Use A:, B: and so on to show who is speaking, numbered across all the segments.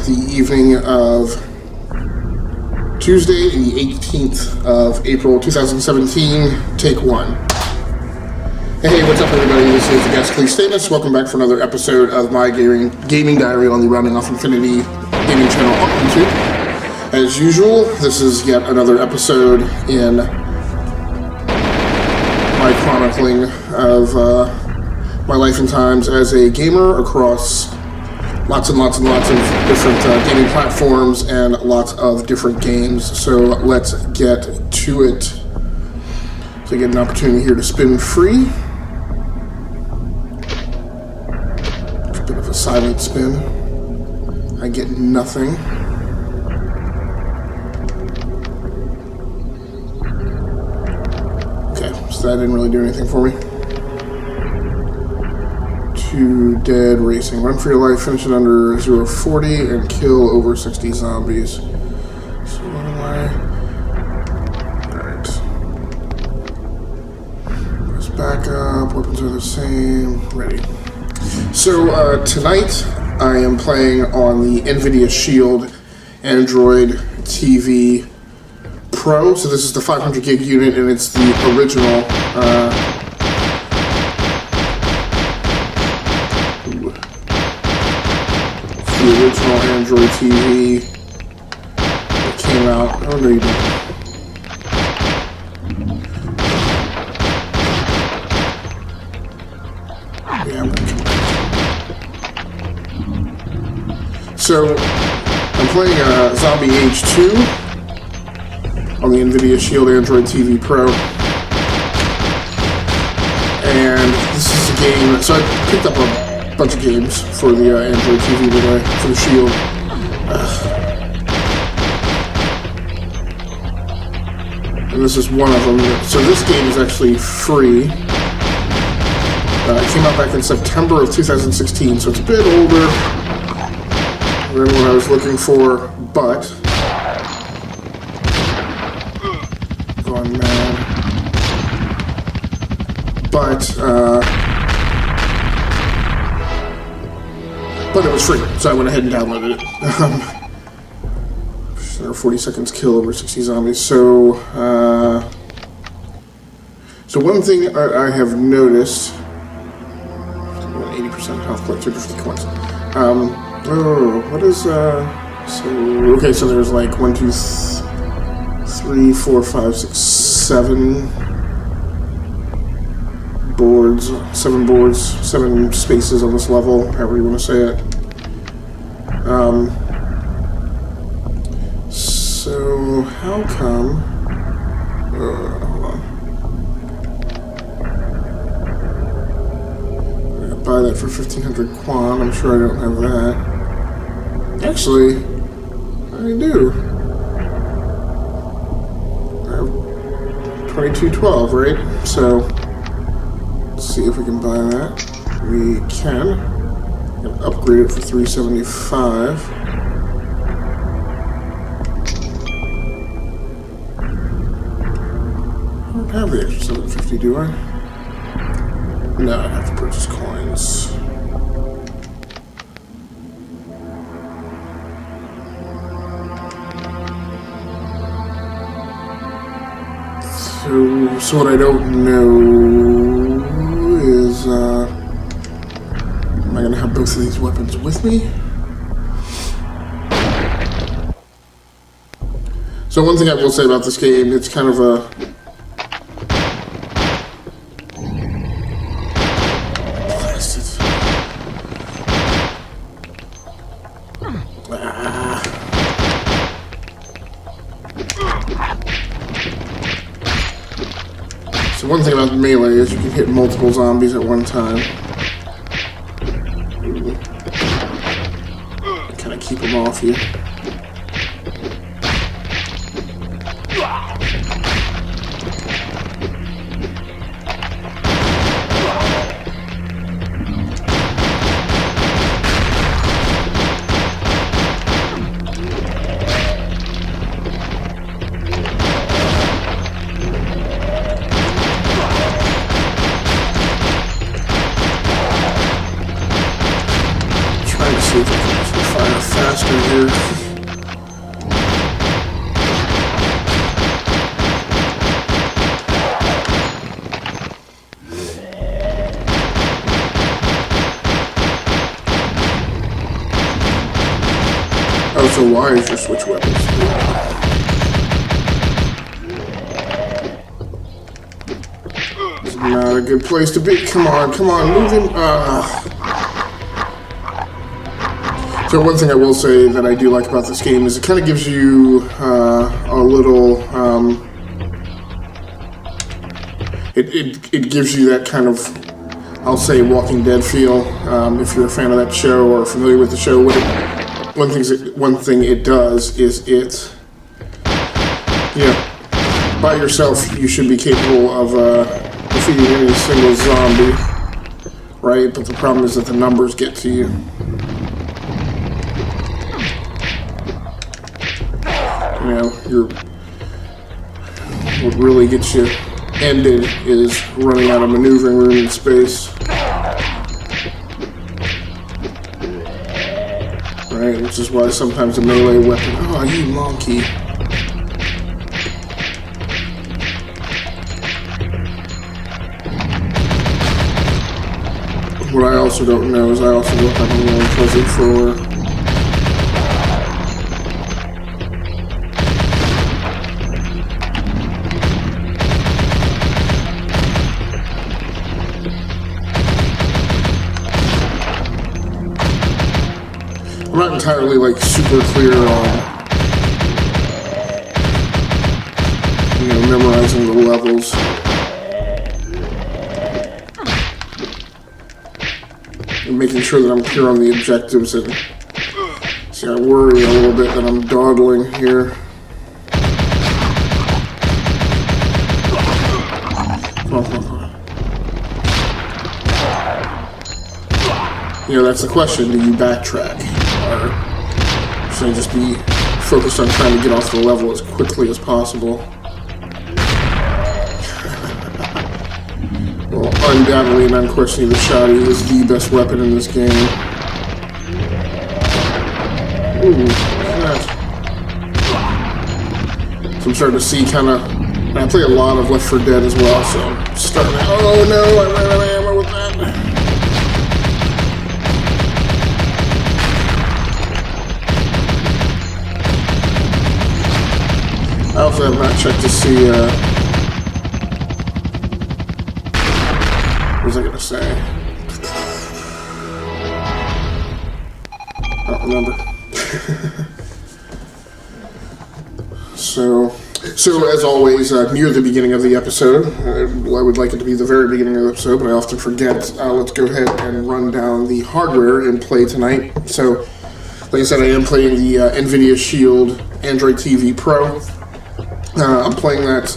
A: the evening of Tuesday, the 18th of April, 2017, take one. Hey, what's up everybody, this is the Ghastly Status. Welcome back for another episode of my gaming diary on the Rounding Off Infinity gaming channel on YouTube. As usual, this is yet another episode in my chronicling of my life and times as a gamer across lots and lots and lots of different gaming platforms and lots of different games. So let's get to it. So I get an opportunity here to spin free. It's a bit of a silent spin. I get nothing. Okay, so that didn't really do anything for me. Dead racing. Run for your life, finish it under 0:40, and kill over 60 zombies. So what am I? Alright. Press back up, weapons are the same. Ready. So tonight I am playing on the nVidia Shield Android TV Pro. So this is the 500 gig unit and it's the original the original Android TV that came out. Oh no, you didn't. Yeah, I'm gonna come back. So I'm playing Zombie Age 2 on the nVidia Shield Android TV Pro, and this is a game. So I picked up a bunch of games for the Android TV today, for the Shield. And this is one of them. So this game is actually free. It came out back in September of 2016, so it's a bit older than what I was looking for, but gone mad. But it was free, so I went ahead and downloaded it. 40 seconds kill over 60 zombies. So one thing I have noticed, 80% health, collect 250 coins. What is, okay, so there's like 1, 2, 3, 4, 5, 6, 7 boards, 7 spaces on this level, however you want to say it. So how come, hold on. I'm gonna buy that for 1500 Quan, I'm sure I don't have that. Actually, I do. I have 2212, right? So let's see if we can buy that. We can. And upgrade it for 375. I don't have the extra 750, do I? No, I have to purchase coins. So what I don't know is, am I going to have both of these weapons with me? So one thing I will say about this game, it's kind of a... So one thing about melee is you can hit multiple zombies at one time. Kind of keep them off you. see if I can actually fire faster here. Oh, so why is your switch weapons? It's not a good place to be. Come on, move him. So one thing I will say that I do like about this game is it kind of gives you a little, it gives you that kind of, I'll say, Walking Dead feel. If you're a fan of that show or familiar with the show, one thing it does is it, by yourself you should be capable of defeating any single zombie, right? But the problem is that the numbers get to you. What really gets you ended is running out of maneuvering room and space. Right, which is why sometimes a melee weapon. Oh, you monkey. What I also don't know is I also don't have a warm fuzzy for. I'm not entirely super clear on memorizing the levels. And making sure that I'm clear on the objectives, and see, I worry a little bit that I'm dawdling here. Come on. That's the question. Do you backtrack? Or should I just be focused on trying to get off the level as quickly as possible? Well, undoubtedly and unquestionably, the shotty is the best weapon in this game. Ooh, look at that. So I'm starting to see kind of, and I play a lot of Left 4 Dead as well, so I'm starting to, oh no, I ran out of ammo with that. I also have not checked to see, what was I going to say? I don't remember. So as always, near the beginning of the episode, I would like it to be the very beginning of the episode, but I often forget. Let's go ahead and run down the hardware in play tonight. So, like I said, I am playing the nVidia Shield Android TV Pro. I'm playing that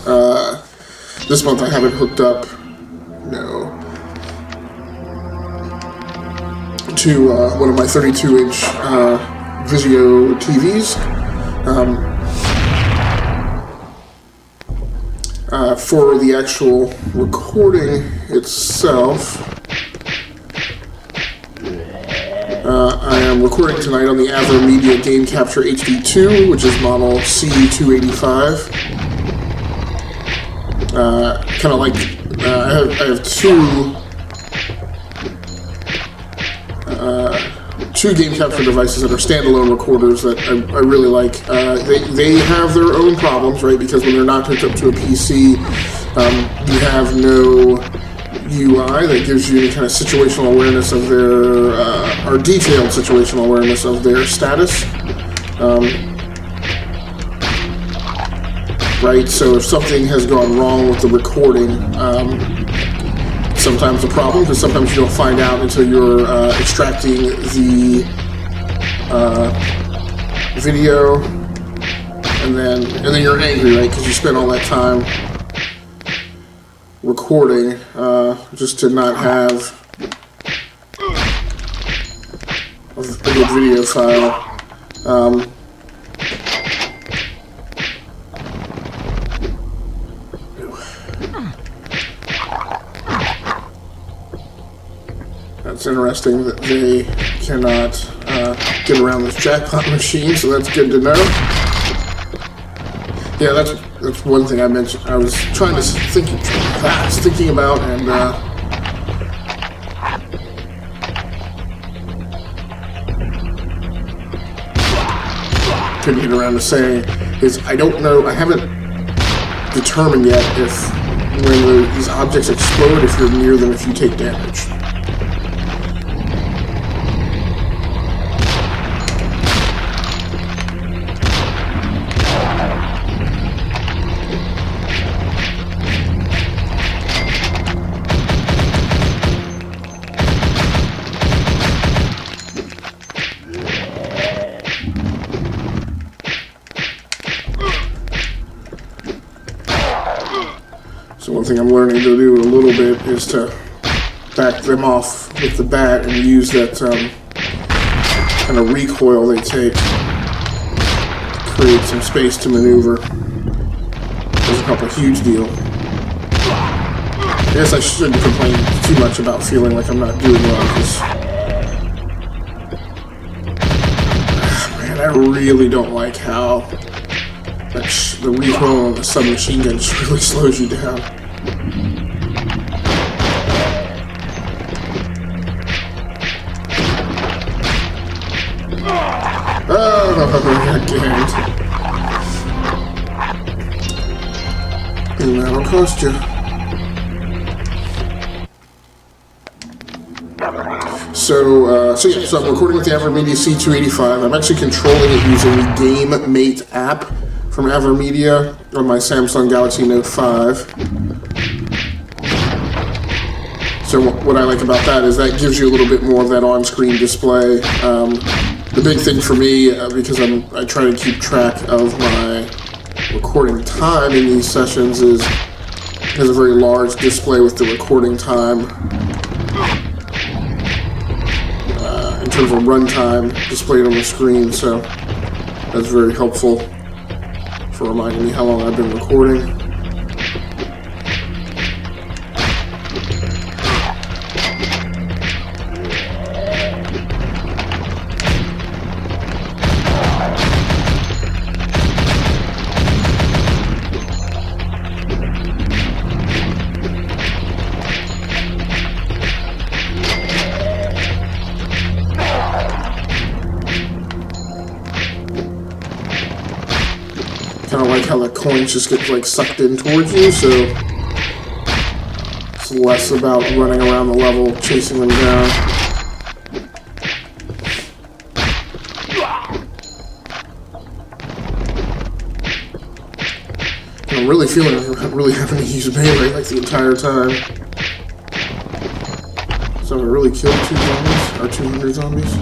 A: this month. I have it hooked up, to one of my 32-inch Vizio TVs. For the actual recording itself, I am recording tonight on the nVidia Game Capture HD2, which is model C285. Kind of like, I have two game capture devices that are standalone recorders that I really like. They have their own problems, right? Because when they're not hooked up to a PC, you have no UI that gives you any kind of situational awareness of their, or detailed situational awareness of their status. Right, so if something has gone wrong with the recording, sometimes a problem, because sometimes you don't find out until you're extracting the video, and then you're angry, right? Because you spent all that time recording just to not have a good video file. It's interesting that they cannot get around this jackpot machine, so that's good to know. Yeah, that's one thing I mentioned. I was trying to thinking about, and couldn't get around to saying is I don't know. I haven't determined yet if when these objects explode, if you're near them, if you take damage. So one thing I'm learning to do a little bit is to back them off with the bat and use that kind of recoil they take to create some space to maneuver. Doesn't help a huge deal. I guess I shouldn't complain too much about feeling like I'm not doing well, because man, I really don't like how the recoil on the submachine gun just really slows you down. Oh, I got ganked. And that'll cost you. So I'm recording with the nVidia C285. I'm actually controlling it using the Gamerdate app from nVidia on my Samsung Galaxy Note 5. So what I like about that is that gives you a little bit more of that on-screen display. The big thing for me, because I try to keep track of my recording time in these sessions, is it has a very large display with the recording time in terms of runtime displayed on the screen. So that's very helpful for reminding me how long I've been recording. Kind of like how the coins just get like sucked in towards you, so it's less about running around the level chasing them down. And I'm really feeling I'm really having to use melee like the entire time. So I really killed 2 zombies, or 200 zombies.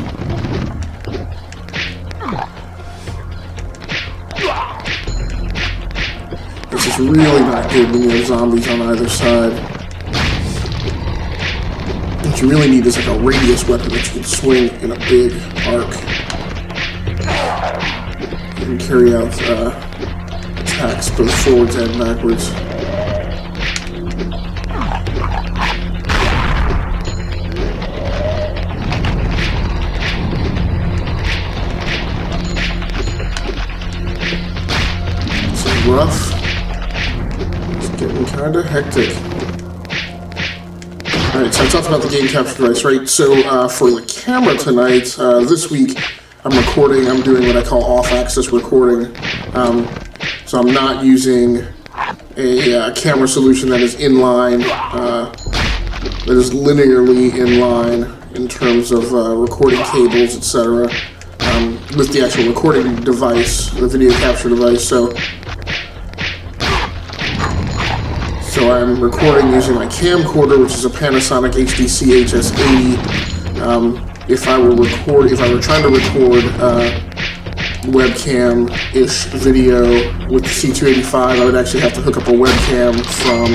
A: It's really not good when you have zombies on either side. What you really need is like a radius weapon that you can swing in a big arc and carry out attacks both forwards and backwards. It's rough. Getting kind of hectic. Alright, so I talked about the game capture device, right? So for the camera tonight, this week, I'm doing what I call off-axis recording. So I'm not using a camera solution that is inline, that is linearly inline in terms of recording cables, etc. With the actual recording device, the video capture device. So I'm recording using my camcorder, which is a Panasonic HDC HS80. If I were trying to record webcam-ish video with the C285, I would actually have to hook up a webcam from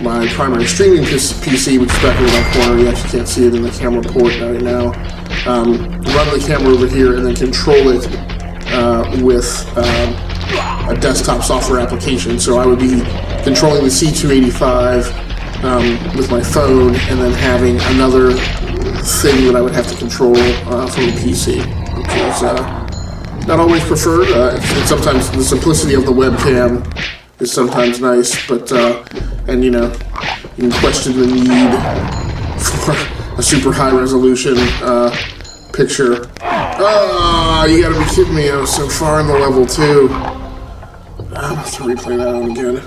A: my primary streaming PC, which is back in my corner. You actually can't see it in the camera port right now. Run the camera over here and then control it with a desktop software application. So I would be controlling the C285 with my phone, and then having another thing that I would have to control from a PC, which is not always preferred. It's sometimes the simplicity of the webcam is sometimes nice, but and you know, you can question the need for a super high resolution picture. Ah, you gotta be kidding me! I was so far in the level too. I'll have to replay that one again.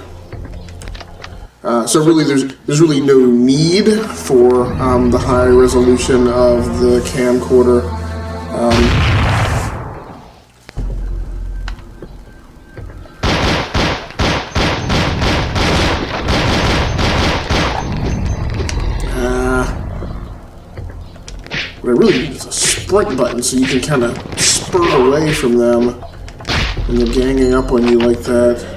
A: So really, there's really no need for the high resolution of the camcorder. What I really need is a sprint button so you can kind of spurt away from them when they're ganging up on you like that.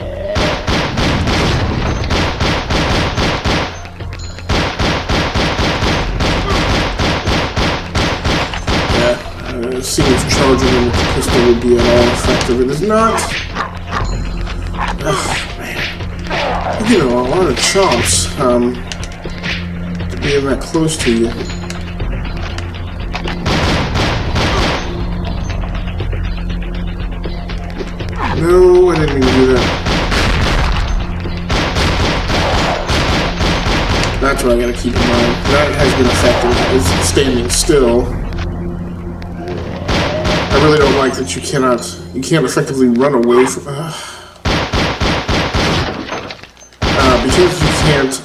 A: Seeing if charging them with the pistol would be at all effective. It is not. Oh, man. You know, a lot of chomps to be that close to you. No, I didn't mean to do that. That's what I gotta keep in mind. That has been effective. It's standing still. I really don't like that you can't effectively run away from, because you can't,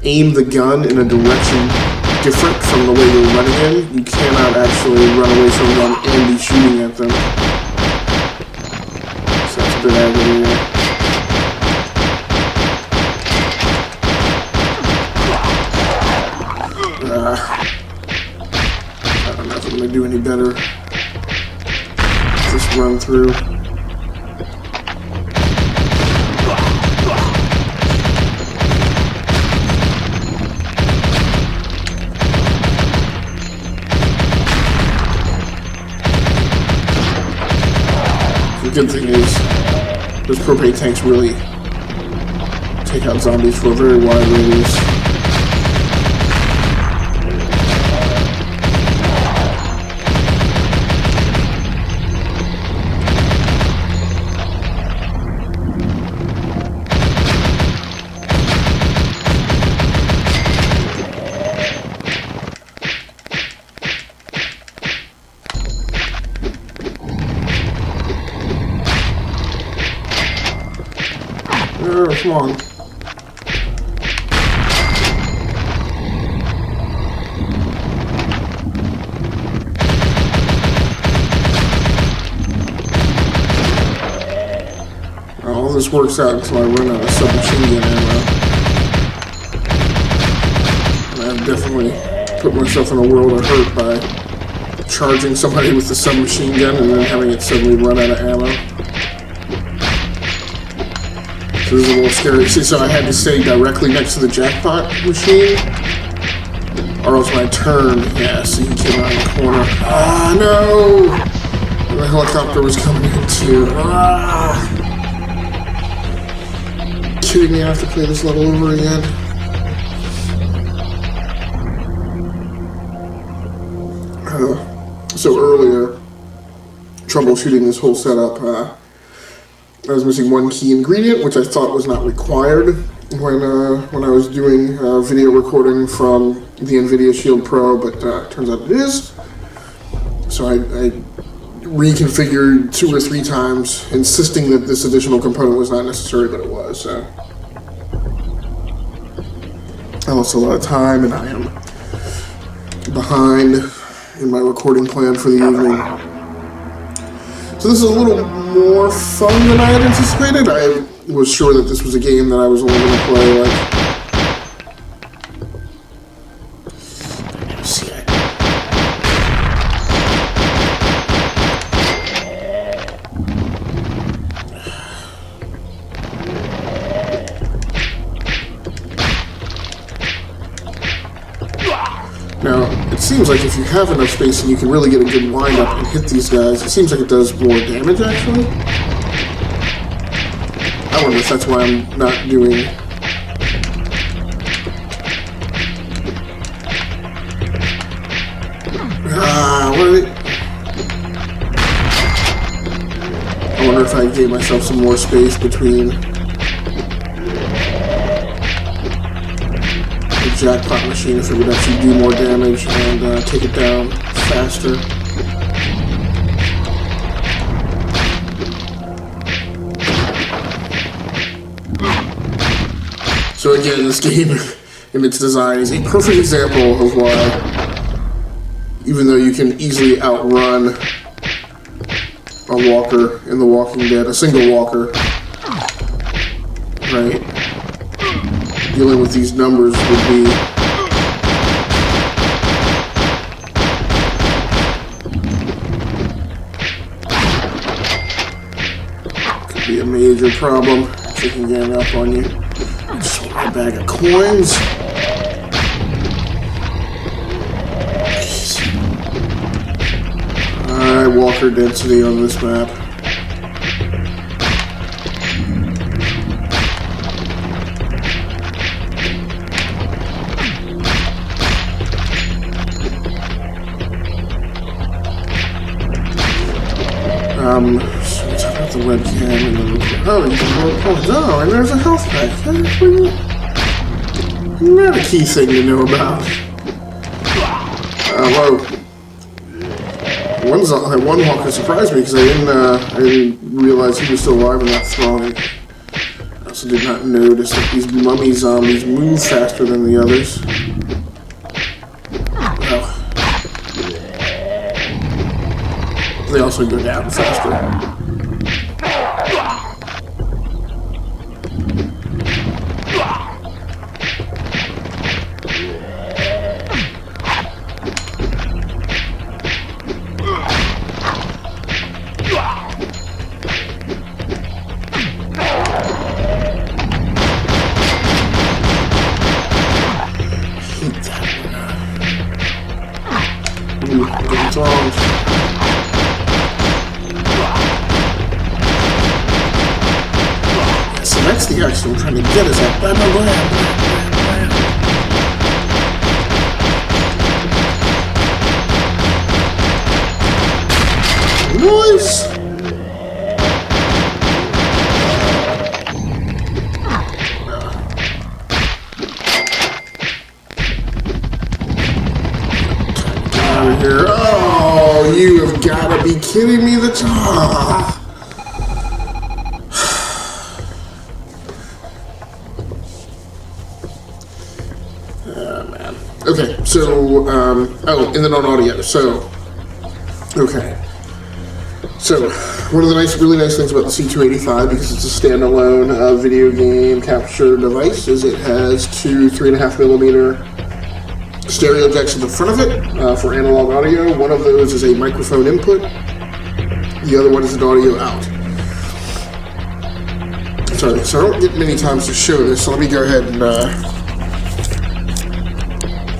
A: aim the gun in a direction different from the way you're running in, you cannot actually run away from them and be shooting at them. So that's a bit aggravating. I don't know if I'm gonna do any better. Just run through. The good thing is, those propane tanks really take out zombies for a very wide radius. Come on. All this works out until I run out of submachine gun ammo. And I've definitely put myself in a world of hurt by charging somebody with the submachine gun and then having it suddenly run out of ammo. This is a little scary. See, so I had to stay directly next to the jackpot machine, or else when I turned, yeah, see, he came around the corner. Ah, no! And the helicopter was coming in too. Ah! Kidding me? I have to play this level over again. So earlier, troubleshooting this whole setup, I was missing one key ingredient, which I thought was not required when I was doing video recording from the nVidia Shield Pro, but turns out it is. So I reconfigured 2 or 3 times, insisting that this additional component was not necessary, but it was. So I lost a lot of time, and I am behind in my recording plan for the evening. So this is a little more fun than I had anticipated. I was sure that this was a game that I was only going to play like... See it. Now, it seems like if you have enough space and you can really get a good wind-up and hit these guys, it seems like it does more damage, actually. I wonder if that's why I'm not doing... I wonder if I gave myself some more space between the jackpot machine, if it would actually do more damage and take it down faster. So again, this game in its design is a perfect example of why, even though you can easily outrun a walker in The Walking Dead, a single walker, right? Dealing with these numbers would be a major problem. She can gang up on you. Just want a bag of coins. High walker density on this map. So talk about the webcam and then, oh, you can roll points. Oh, and there's a health pack. Not a key thing to know about. Whoa. One walker surprised me because I didn't realize he was still alive in that throng. I also did not notice that these mummy zombies move faster than the others. They also go down faster. What's wrong? So that's the action I'm trying to get us at. Blah, blah, blah, blah, blah. Nice! Out of here. Oh, you have got to be kidding me. The top. Man. Okay, so, oh, and then on audio, so, okay. So, one of the really nice things about the C285, because it's a standalone video game capture device, is it has two 3.5mm stereo jacks in the front of it for analog audio. One of those is a microphone input, the other one is an audio out. Sorry, so I don't get many times to show this, so let me go ahead and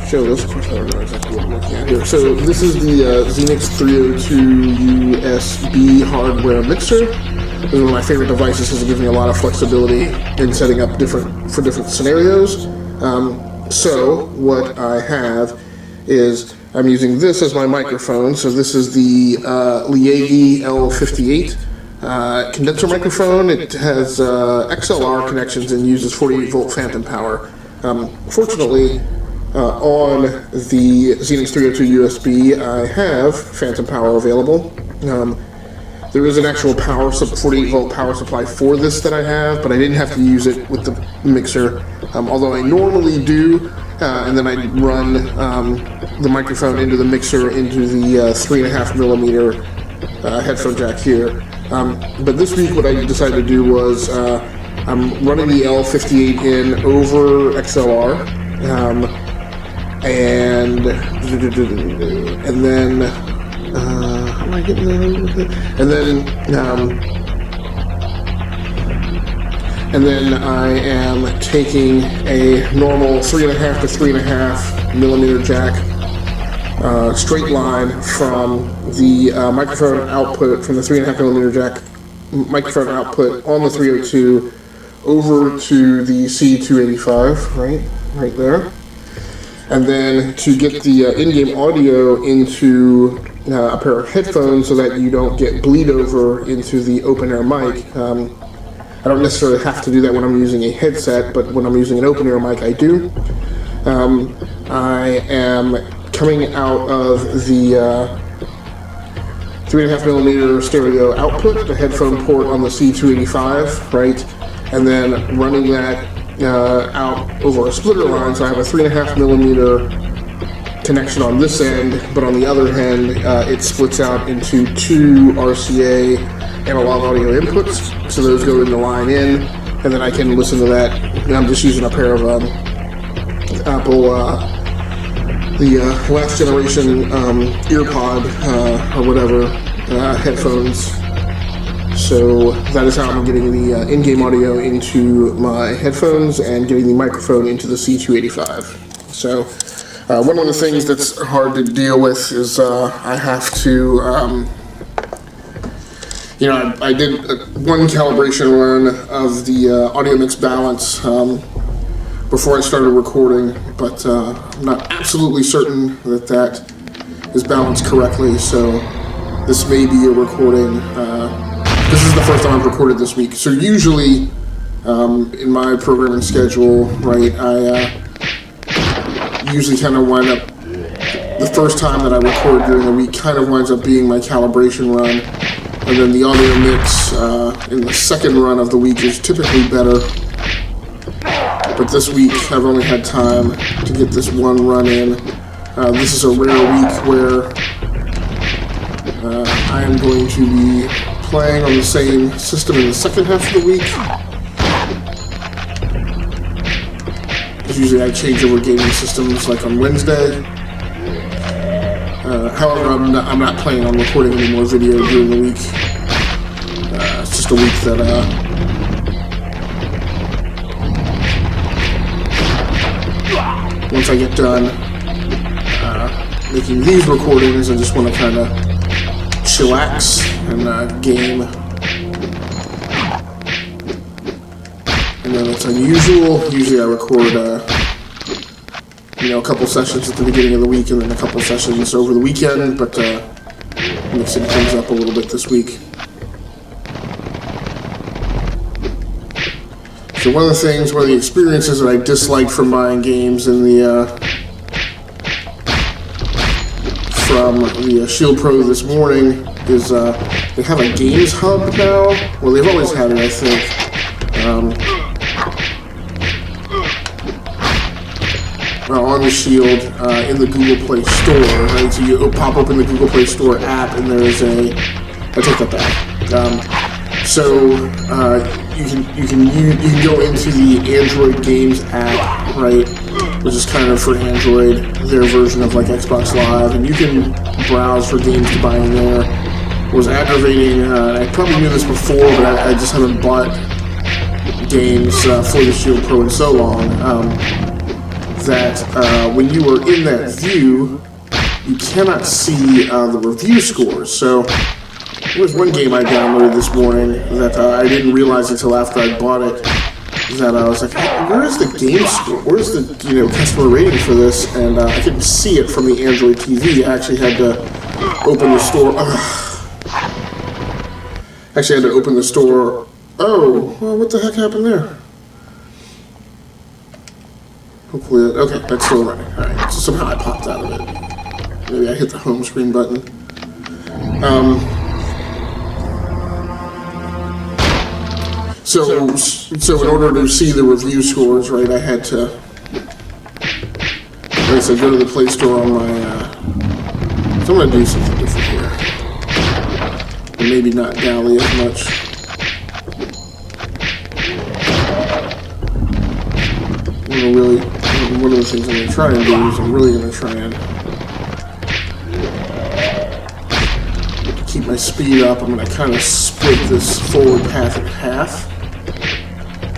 A: show this. Of course, I don't know exactly what I'm looking at here. So this is the Xenix 302 USB hardware mixer. This is one of my favorite devices because it gives me a lot of flexibility in setting up different scenarios. So what I have is I'm using this as my microphone. So this is the Liegi L58 condenser microphone. It has XLR connections and uses 48-volt phantom power. Fortunately, on the Xenix 302 USB, I have phantom power available. There is an actual 48-volt power supply for this that I have, but I didn't have to use it with the mixer, although I normally do, and then I run the microphone into the mixer into the 3.5mm headphone jack here. But this week what I decided to do was I'm running the L58 in over XLR, and then how am I getting there? And then I am taking a normal 3.5 to 3.5mm jack, straight line from the microphone output from the 3.5mm jack microphone output on the 302 over to the C285, right there. and then to get the in-game audio into a pair of headphones so that you don't get bleed over into the open-air mic. I don't necessarily have to do that when I'm using a headset, but when I'm using an open-air mic, I do. I am coming out of the 3.5mm stereo output, the headphone port on the C285, right? And then running that out over a splitter line, so I have a 3.5mm connection on this end, but on the other hand, it splits out into two RCA analog audio inputs, so those go in the line in, and then I can listen to that. And I'm just using a pair of Apple, the last generation EarPod or whatever headphones. So that is how I'm getting the in-game audio into my headphones and getting the microphone into the C285. So one of the things that's hard to deal with is I have to, I did one calibration run of the audio mix balance before I started recording, but I'm not absolutely certain that that is balanced correctly, so this may be a recording. This is the first time I've recorded this week. So usually, in my programming schedule, right, I usually kind of wind up, the first time that I record during the week kind of winds up being my calibration run, and then the audio mix in the second run of the week is typically better. But this week, I've only had time to get this one run in. This is a rare week where I am going to be playing on the same system in the second half of the week. Because usually I change over gaming systems like on Wednesday. However, I'm not planning on recording any more video during the week. It's just a week that once I get done making these recordings, I just want to kind of chillax and game. And then it's unusual. Usually I record a couple sessions at the beginning of the week and then a couple sessions over the weekend, but mixing things up a little bit this week. So one of the experiences that I dislike from buying games in from the Shield Pro this morning is they have a games hub now. Well, they've always had it, I think. On the Shield in the Google Play Store, right? So you pop open the Google Play Store app, and there's I take that back. So you can go into the Android Games app, right, which is kind of for Android, their version of like Xbox Live, and you can browse for games to buy in there. It was aggravating. I probably knew this before, but I just haven't bought games for the Shield Pro in so long. That when you are in that view, you cannot see the review scores. So there was one game I downloaded this morning that I didn't realize until after I bought it, that I was like, hey, where is the game score? Where's the customer rating for this? And I couldn't see it from the Android TV. I actually had to open the store. Oh, well, what the heck happened there? Hopefully, okay, that's still running. All right, so somehow I popped out of it. Maybe I hit the home screen button. So in order to see the review scores, right, I had to, like I said, go to the Play Store on my, so I'm going to do something different here. And maybe not dally as much. One of the things I'm going to try and do is I'm really going to try and to keep my speed up. I'm going to kind of split this forward path in half.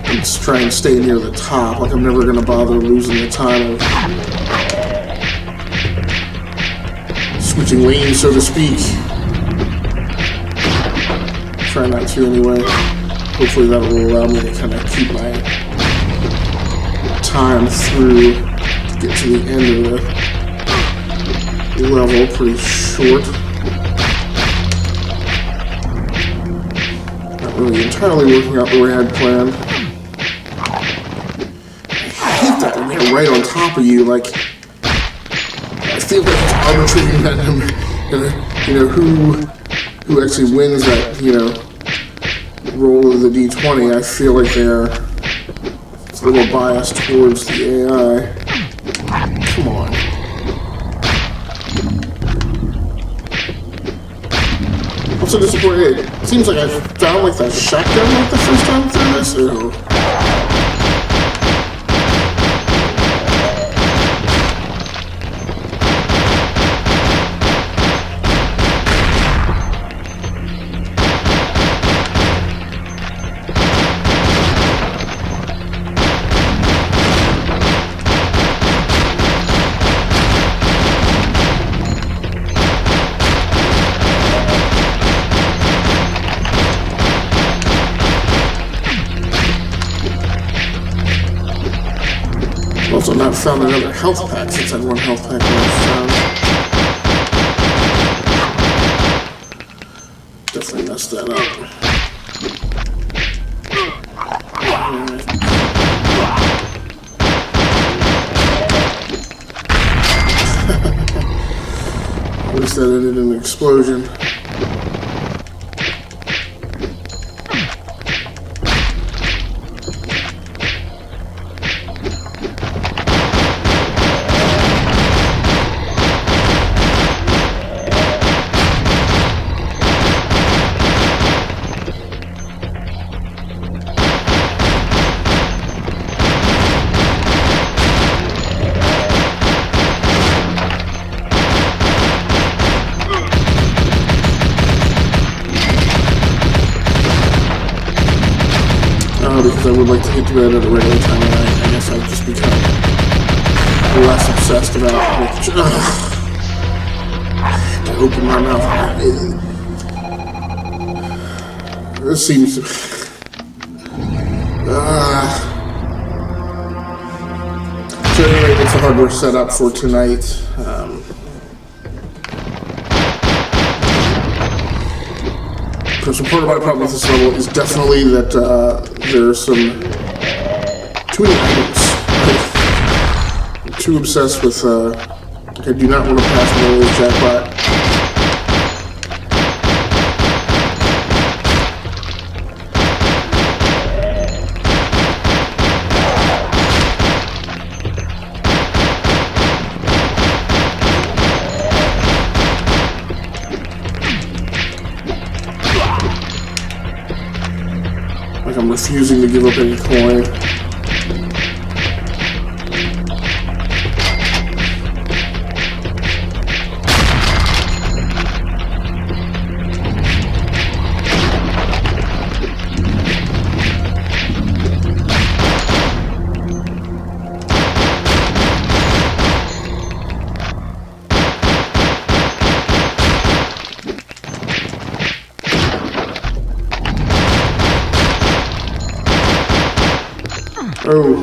A: Just try and stay near the top, like I'm never going to bother losing the time of switching lanes, so to speak. Try not to anyway. Hopefully that will allow me to kind of keep my time through get to the end of the level pretty short. Not really entirely working out the way I'd planned. I hate that when they're right on top of you. Like, I feel like it's arbitrary who actually wins that, roll of the D20. I feel like they're a little biased towards the AI. Come on. I'm so disappointed. It seems like I found like that shotgun like the first time through this. Ew. Also not found another health pack since I had one health pack last time. Definitely messed that up. At least that ended in an explosion. Because I would like to get to bed at a regular time of night. I guess I've just become less obsessed about to open my mouth. This seems so anyway, it's a hardware setup for tonight. So part of my problem with this level is definitely that there are some too many items. I'm too obsessed with, I do not want to pass the jackpot. Like I'm refusing to give up any coin. Oh.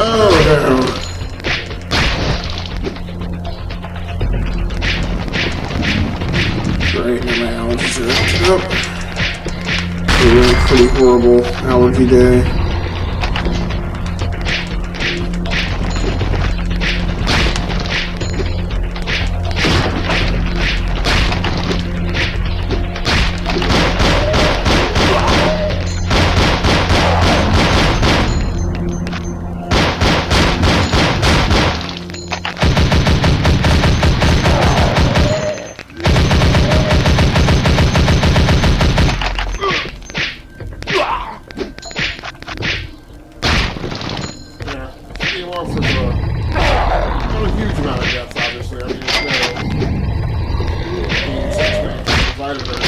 A: Oh, no. Right, now my allergies are acting up. It's a really pretty horrible allergy day. Not a huge amount of depth, obviously. I mean, it's no divided very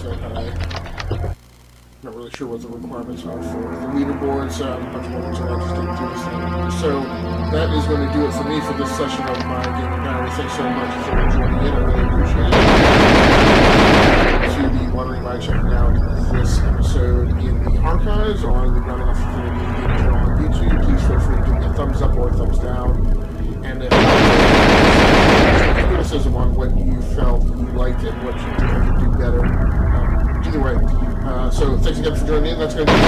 A: said not really sure what the requirements are for the leaderboards. A bunch of ones are interested in doing this thing. So that is going to do it for me for this session of my gaming diary. Thanks so much for joining in. I really appreciate it. To be wondering by checking out this episode in the archives on the Running Off Infinity Gaming channel on YouTube, please feel free to give me a thumbs up or a thumbs down. And if criticism on what you felt you liked and what you think I could do better. Either way. So thanks again for joining in. That's going to be